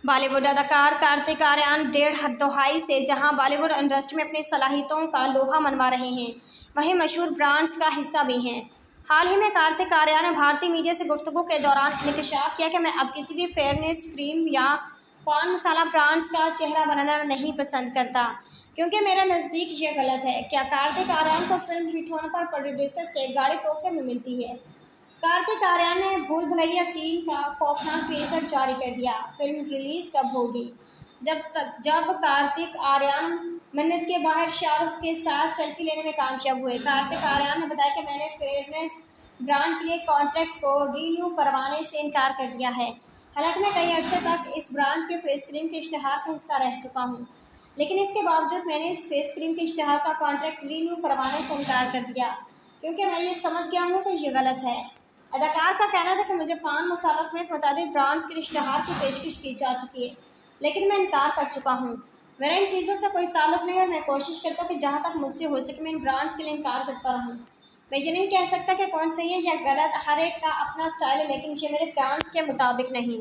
बॉलीवुड अदाकार कार्तिक आर्यन डेढ़ दहाई से जहां बॉलीवुड इंडस्ट्री में अपनी सलाहियतों का लोहा मनवा रहे हैं, वहीं मशहूर ब्रांड्स का हिस्सा भी हैं। हाल ही में कार्तिक आर्यन ने भारतीय मीडिया से गुफ्तगू के दौरान इंकशाफ किया कि मैं अब किसी भी फेयरनेस क्रीम या पान मसाला ब्रांड्स का चेहरा बनाना नहीं पसंद करता, क्योंकि मेरे नज़दीक ये गलत है। क्या कार्तिक आर्यन को फिल्म हिट होने पर प्रोड्यूसर से गाड़ी तोहफे में मिलती है? कार्तिक आर्यन ने भूल भुलैया 3 का खौफनाक टीजर जारी कर दिया। फिल्म रिलीज कब होगी? जब कार्तिक आर्यन मन्नत के बाहर शाहरुख के साथ सेल्फी लेने में कामयाब हुए। कार्तिक आर्यन ने बताया कि मैंने फेयरनेस ब्रांड के लिए कॉन्ट्रैक्ट को रीन्यू करवाने से इनकार कर दिया है। हालांकि मैं कई अरसे तक इस ब्रांड के फेस क्रीम के इश्तिहार का हिस्सा रह चुका हूं, लेकिन इसके बावजूद मैंने इस फेस क्रीम के इश्तिहार का कॉन्ट्रैक्ट रीन्यू करवाने से इनकार कर दिया, क्योंकि मैं ये समझ गया हूँ कि ये गलत है। अदाकार का कहना था कि मुझे पान मसाला समेत मुताबिक ब्रांड्स के इश्तिहार की पेशकश की जा चुकी है, लेकिन मैं इनकार कर चुका हूँ। मेरा इन चीज़ों से कोई ताल्लुक नहीं है और मैं कोशिश करता हूँ कि जहाँ तक मुझसे हो सके मैं इन ब्रांड्स के लिए इनकार करता रहूँ। मैं ये नहीं कह सकता कि कौन सही है या गलत, हर एक का अपना स्टाइल है, लेकिन ये मेरे प्लान्स के मुताबिक नहीं।